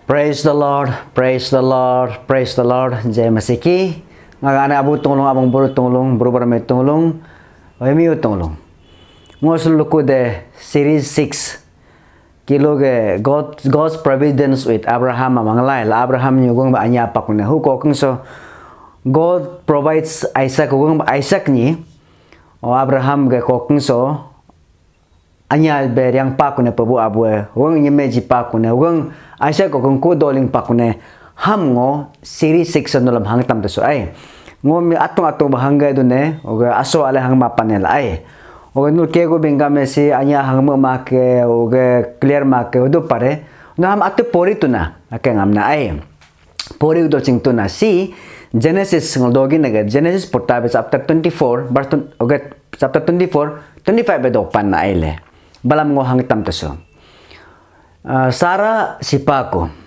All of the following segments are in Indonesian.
Praise the Lord, praise the Lord, praise the Lord. Jai Masiki. Ngagana abu tungulong abang buru tungulong, buru barame tungulong, oyemi tungulong. Ngos luku de series 6. Kilo ge God's providence with Abraham amanglay. Abraham nyugong ba anya pa kuna. Huko kung so God provides Isaac kung Isaac ni o Abraham ge kokung so anya ber yang pa kuna pabu abue. Wong nyemeji pa kuna. Wong Isaac kung ko doling pa kuna. Ham ngo series 6 nulam hang tam so ay. Ngo mi atong bahangga dune o aso ale hang mapanel ay. O nul ke go benga mesi anya hang make o clear make o do pare. No ham atu pori tuna ake ngamna ay. Pori do ching tuna si Genesis ngodogi naga Genesis portabe chapter 24 verse chapter 24 25 do pan na aile. Balam ngo hang tam so. Sarah sipako.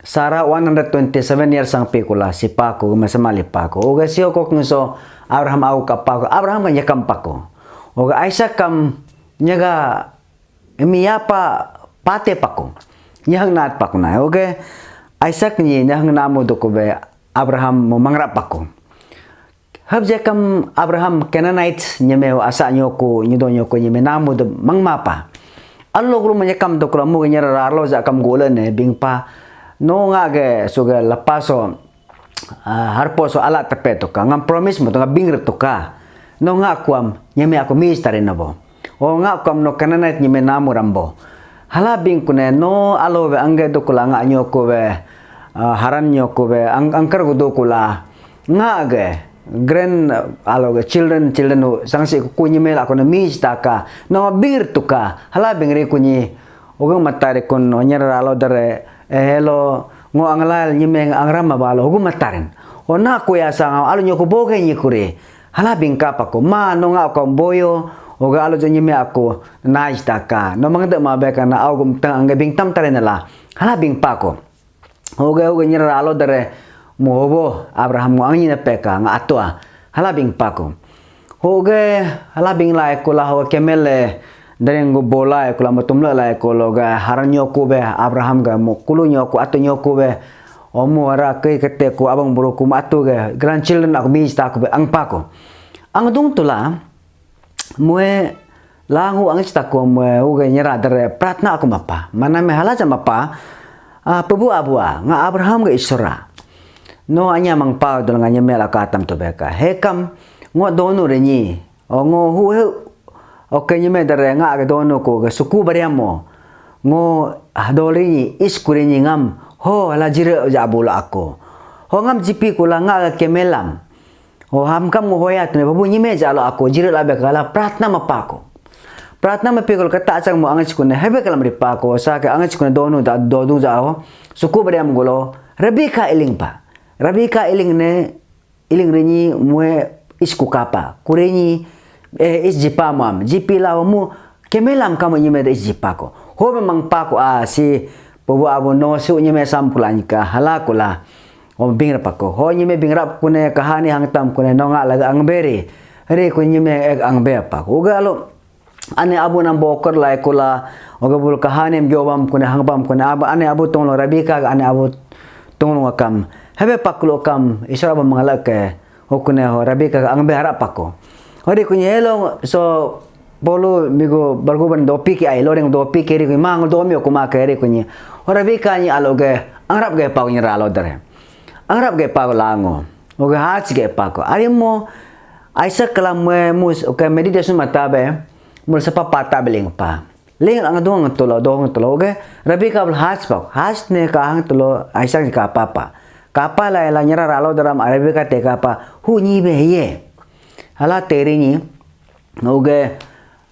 Sarah 127 years ang pikula si Pako masamali Pako. Oga siyo ko kung so Abraham au kapako. Abraham kanya kampako. Oga Isaac kam nyaga emiyapa pate pako. Nyahang naat pako na. Oga Isaac ni nyahang namo doko be Abraham mo mangrap pako. Habja kam Abraham Canaanite nyemeo asa nyoko nyido nyoko nyeme namo do mangmapa. Allo gru manyakam doko mo nyara rarlo za kam golan ne bingpa. No nga ge suga lapaso harpo so ala tepe to ka ngam promise mo to bingre to ka no nga kwam nyame ako mistare na bo o nga kwam no Canaanite nyame namu rambo hala bing kune no alo be angge do kula nga nyoko be haran nyoko be angkar go do kula nga ge grand alo ge children sangsi ku nyame ako na mistaka no bingre to ka hala bingre kunyi o ga matare kun onyara alo dare hello ngo anglal nyimeng angrama balo hugo mataren ona ko ya sang alo nyoko boge nyikure hala bingka pa ko ma no nga ko boyo oga alo nyime ako nice taka no mangda mabeka na augum tang ang bing tam taren la hala bing pa ko oga nyira alo dare mobo Abraham ngo angina peka nga atwa hala bing pa ko oga hala bing la ko la ho kemele dari ngo bola ko la matumla la ko loga haran nyoko be Abraham ga mo kulu nyoko ato nyoko be omo ara kai kete ko abang buru ku matu ga grandchildren aku mi sta ko be ang pa ko ang dung tula moe langu ang sta ko mo uga nyara dare pratna aku mapa mana me hala jama pa pebu abua nga Abraham ga isra no anya mang pa dol nga nyemela ka tam to be ka hekam ngo donu renyi o ngo hu oke nyeme dare nga aga dono ko ga suku bariamo ngo adoli ni iskuri ni ngam ho ala jire jabula ako ho ngam jipi ko la nga kemelam ho ham kam ngo hoyat ne babu nyeme jalo ako jire la be kala pratna mapako pratna mapikol kata sang mo angach ko ne hebe kalam ri pako sa ka angach ko ne dono da dodu ja ho suku bariam golo rabika iling pa rabika iling ne iling rini mue isku kapa kureni is jipa mam jipi la mu kemelam kamu nyime de jipa ko ho memang pa ko si pobo abo no su nyime sampulan ka halakula o bingra pa ko ho nyime bingra ko ne kahani hang tam ko ne no nga laga ang beri re ko nyime ang be pa ko galo ane abo nang bokor la ko la o gabul kahani mjobam ko ne hang bam ko ne ane abo tong lo rabika ane abo tong lo kam habe paklo kam isra ba mangala ke ho ko ne ho rabika ang be harap pa ko Ori kunya hello so bolo migo barguban dopi ki ai loreng dopi keri ku mang domi ko ma keri kunya ora bi kani aloge angrap ge pa kunya ralo dare angrap ge pa lango oge hach ge pa ko ari mo aisa kalam mus oke meditation matabe mul sa pata beling pa ling ang dong tulo oge rabi ka hach pa hach ne ka hang tulo aisa ka papa kapa la nyara ralo daram arabi ka te ka pa hu ni be ye hala teri ni oge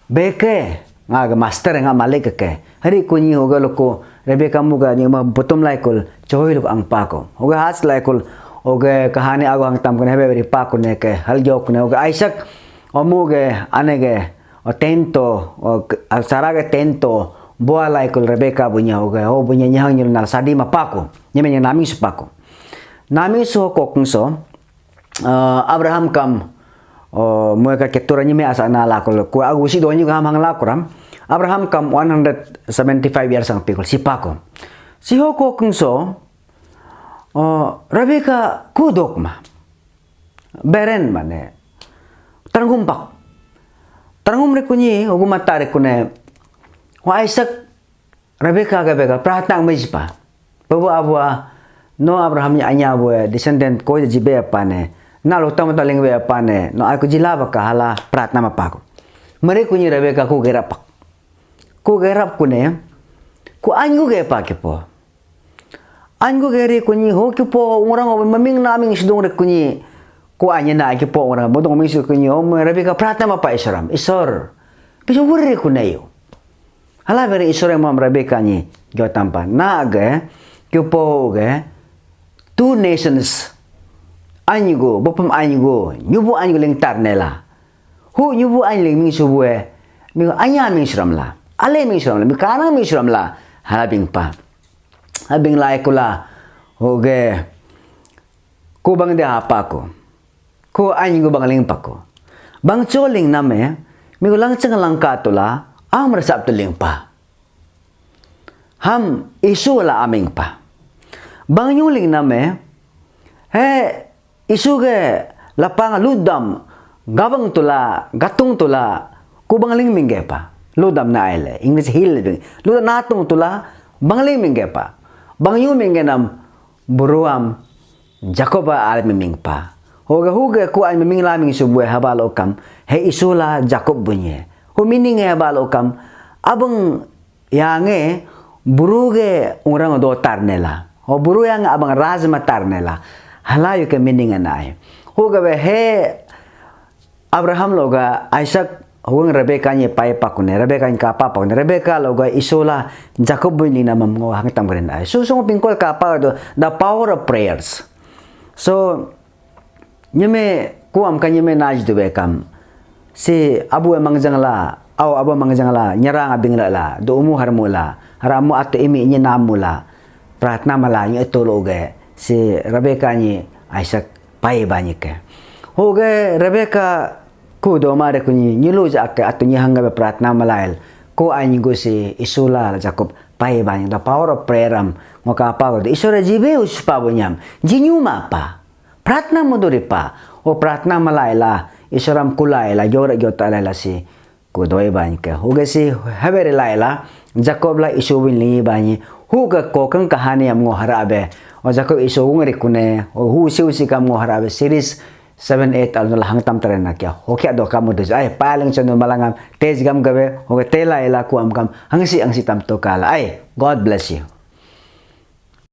beke nga master nga malik ke hari kunyi oge loko rebe kamu ga ni ma bottom laikul choy lo ang pako oge has laikul oge kahani ago ang tam kone hebe ri pako ne ke hal jok ne oge Isaac omuge anege o tento o sarage tento boa laikul Rebeka bunya oge o bunya nyang nyul nal sadi mapako nyeme nyang nami supako nami so kokungso Abraham kam o muka keturanya me asa na lakol ko agusi do nyu ham hang lakoram Abraham kam 175 years ang pikol sipako si hoko kung so Rebecca kudok ma beren mane tarangumpak tarangum re kunyi ogu matare kune wa Isaac Rebecca ga bega pratang majpa babu abwa no Abraham nya anya bo descendant ko jibe apane na lo tam taling be apane no aku jilaba ka hala pratna mapako mare kunyi Rebecca ku gerapak ku gerap kune ku angu ge pakepo angu geri kunyi ho kipo orang maming naming sidong re kunyi ku anya na kipo orang bodong mi su kunyi o Rebecca pratna mapa isram isor piso wurre kunayo hala bere isor mam Rebecca ni jotampa na ge kipo ge two nations ango bopam ango nyubu ango ling tarnela hu nyubu ango ling mi subue mi anya mi isramla ale mi isramla mi kana mi isramla halabing pa habing lai kula hoge ko bang de apa ko ango bang ling pako bang choling name mi ulang chang lang ka tula am rasap tuling pa ham isu la aming pa bang yuling name he isu ge lapang ludam gabang tula gatung tula ko bang ling mingge pa ludam na ele English hill ludam natung tula bang ling mingge pa bang yu mingge nam buruam Jacoba al miming pa hoga ku ay miming laming subwe habalo kam he isula Jacob bunye hu mining habalo kam abang yange buruge orang do tarnela o buru yang abang razma tarnela halayu ke mining anai hoga he Abraham loga Isaac huwag Rebecca niya pa kune Rebecca niya kapa pa kune Rebecca loga isola Jacob ni na mamngo hangtam rin ay so pingkol kapa do the power of prayers so nyeme kuam kan nyeme naj do bekam si abu emang jangla aw abu emang jangla nyarang abing la do umu harmula haramu at imi nya namula pratna mala nya itologe si Rebecca ni Isaac pai banyak hoge Rebecca ku do mare kunyi nyulu jak atu nyahanga be pratna malail ko anyigo si isula Jacob pai banyak the power of prayer am ngoka pa do isora jibe uspa bonyam jinyuma pa pratna modori pa o pratna malaila isoram kulaila jora jota laila si ku doi banyak hoge si habere laila Jacob la isuwin lingi banyi huga ko kang kahani am ngoharabe o Jacob isuwung rikune o hu si kam ngoharabe series 7-8 alno lahang tam taren na kya hoki ado kamu dos ay paling chano malangam tej gam gabe hoga tela ila ku am kam hangsi ang sitam to kala ay God bless you.